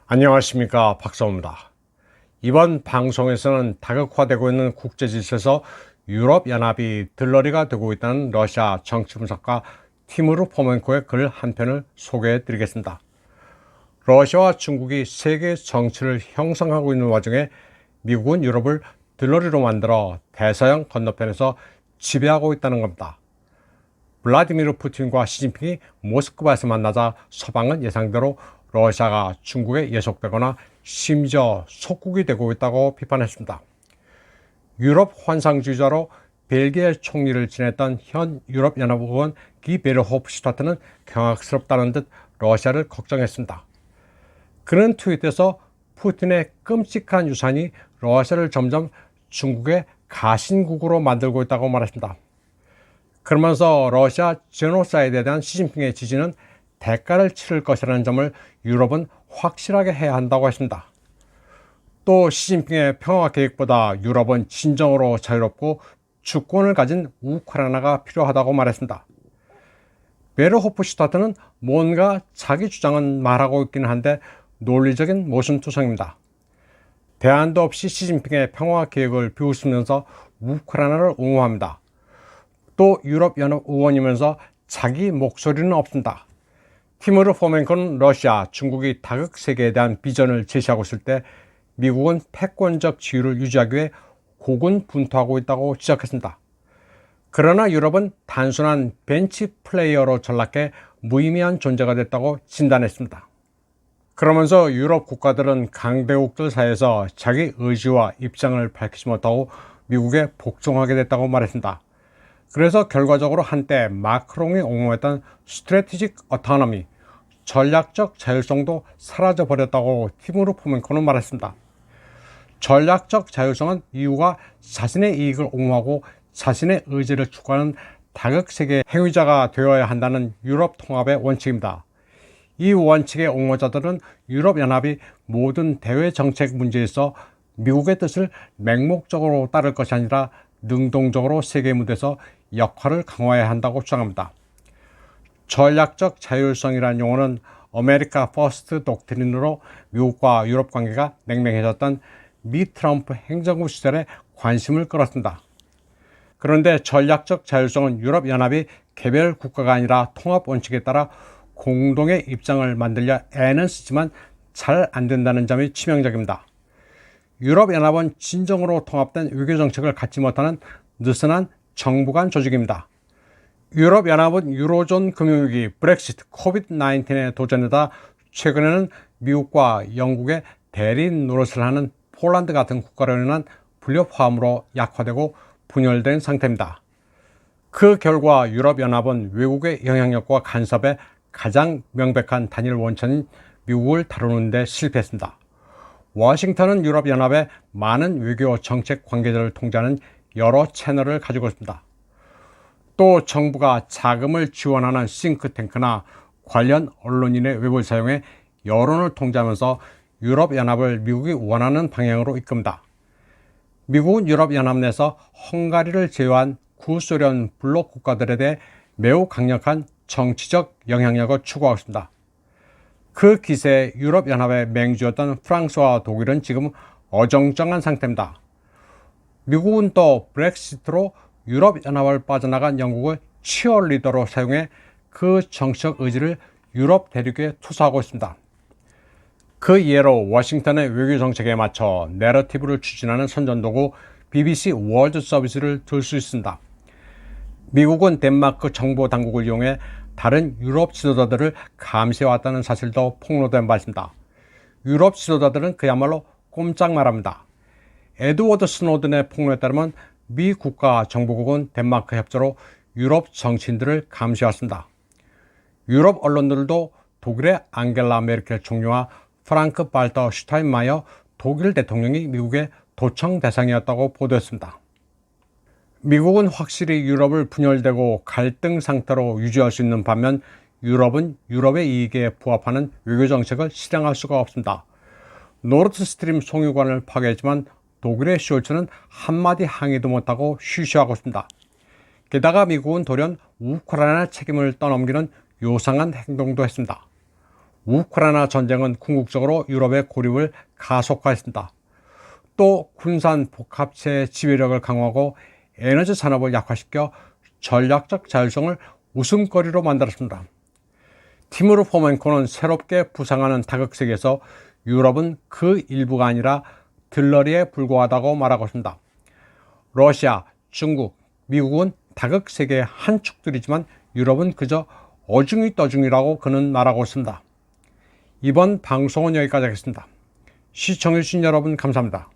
안녕하십니까, 박사호입니다. 이번 방송에서는 다극화되고 있는 국제질서에서 유럽연합이 들러리가 되고 있다는 러시아 정치분석가 티무르 포멘코의 글 한 편을 소개해 드리겠습니다. 러시아와 중국이 세계 정치를 형성하고 있는 와중에 미국은 유럽을 들러리로 만들어 대서양 건너편에서 지배하고 있다는 겁니다. 블라디미르 푸틴과 시진핑이 모스크바에서 만나자 서방은 예상대로 러시아가 중국에 예속되거나 심지어 속국이 되고 있다고 비판했습니다. 유럽 환상주의자로 벨기에 총리를 지냈던 현 유럽연합 의원 기 베르호프슈타트는 경악스럽다는 듯 러시아를 걱정했습니다. 그는 트윗에서 푸틴의 끔찍한 유산이 러시아를 점점 중국의 가신국으로 만들고 있다고 말했습니다. 그러면서 러시아 제노사이드에 대한 시진핑의 지지는 대가를 치를 것이라는 점을 유럽은 확실하게 해야 한다고 했습니다. 또 시진핑의 평화 계획보다 유럽은 진정으로 자유롭고 주권을 가진 우크라이나가 필요하다고 말했습니다. 베르호프슈타트는 뭔가 자기 주장은 말하고 있기는 한데 논리적인 모순투성입니다. 대안도 없이 시진핑의 평화 계획을 비웃으면서 우크라이나를 옹호합니다. 또 유럽연합 의원이면서 자기 목소리는 없습니다. 티무르 포멘코는 러시아, 중국이 다극 세계에 대한 비전을 제시하고 있을 때 미국은 패권적 지위를 유지하기 위해 고군분투하고 있다고 지적했습니다. 그러나 유럽은 단순한 벤치 플레이어로 전락해 무의미한 존재가 됐다고 진단했습니다. 그러면서 유럽 국가들은 강대국들 사이에서 자기 의지와 입장을 밝히지 못하고 미국에 복종하게 됐다고 말했습니다. 그래서 결과적으로 한때 마크롱이 옹호했던 스트래티직 어토노미, 전략적 자율성도 사라져버렸다고 티무르 포멘코는 말했습니다. 전략적 자율성은 이유가 자신의 이익을 옹호하고 자신의 의지를 추구하는 다극세계의 행위자가 되어야 한다는 유럽 통합의 원칙입니다. 이 원칙의 옹호자들은 유럽연합이 모든 대외 정책 문제에서 미국의 뜻을 맹목적으로 따를 것이 아니라 능동적으로 세계 무대에서 역할을 강화해야 한다고 주장합니다. 전략적 자율성이라는 용어는 아메리카 퍼스트 독트린으로 미국과 유럽 관계가 냉랭해졌던 미 트럼프 행정부 시절에 관심을 끌었습니다. 그런데 전략적 자율성은 유럽연합이 개별 국가가 아니라 통합 원칙에 따라 공동의 입장을 만들려 애는 쓰지만 잘 안 된다는 점이 치명적입니다. 유럽연합은 진정으로 통합된 외교정책을 갖지 못하는 느슨한 정부 간 조직입니다. 유럽연합은 유로존 금융위기, 브렉시트, 코비드-19에 도전에다 최근에는 미국과 영국의 대리인 노릇을 하는 폴란드 같은 국가로 인한 불협화음으로 약화되고 분열된 상태입니다. 그 결과 유럽연합은 외국의 영향력과 간섭에 가장 명백한 단일 원천인 미국을 다루는 데 실패했습니다. 워싱턴은 유럽연합의 많은 외교 정책 관계자를 통제하는 여러 채널을 가지고 있습니다. 또 정부가 자금을 지원하는 싱크탱크나 관련 언론인의 웹을 사용해 여론을 통제하면서 유럽연합을 미국이 원하는 방향으로 이끕니다. 미국은 유럽연합 내에서 헝가리를 제외한 구소련 블록 국가들에 대해 매우 강력한 정치적 영향력을 추구하고 있습니다. 그 기세에 유럽연합의 맹주였던 프랑스와 독일은 지금 어정쩡한 상태입니다. 미국은 또 브렉시트로 유럽연합을 빠져나간 영국을 치어리더로 사용해 그 정치적 의지를 유럽 대륙에 투사하고 있습니다. 그 예로 워싱턴의 외교 정책에 맞춰 내러티브를 추진하는 선전도구 BBC 월드 서비스를 들 수 있습니다. 미국은 덴마크 정보 당국을 이용해 다른 유럽 지도자들을 감시해왔다는 사실도 폭로된 바 있습니다. 유럽 지도자들은 그야말로 꼼짝 말합니다. 에드워드 스노든의 폭로에 따르면 미 국가정보국은 덴마크 협조로 유럽 정치인들을 감시해왔습니다. 유럽 언론들도 독일의 앙겔라 메르켈 총리와 프랑크 발터 슈타인마이어 독일 대통령이 미국의 도청 대상이었다고 보도했습니다. 미국은 확실히 유럽을 분열되고 갈등 상태로 유지할 수 있는 반면 유럽은 유럽의 이익에 부합하는 외교 정책을 실행할 수가 없습니다. 노르드 스트림 송유관을 파괴했지만 독일의 숄츠는 한마디 항의도 못하고 쉬쉬하고 있습니다. 게다가 미국은 돌연 우크라이나 책임을 떠넘기는 요상한 행동도 했습니다. 우크라이나 전쟁은 궁극적으로 유럽의 고립을 가속화했습니다. 또 군산 복합체의 지휘력을 강화하고 에너지 산업을 약화시켜 전략적 자율성을 웃음거리로 만들었습니다. 티무르 포멘코는 새롭게 부상하는 다극세계에서 유럽은 그 일부가 아니라 들러리에 불과하다고 말하고 있습니다. 러시아, 중국, 미국은 다극세계의 한 축들이지만 유럽은 그저 어중이 떠중이라고 그는 말하고 있습니다. 이번 방송은 여기까지 하겠습니다. 시청해주신 여러분 감사합니다.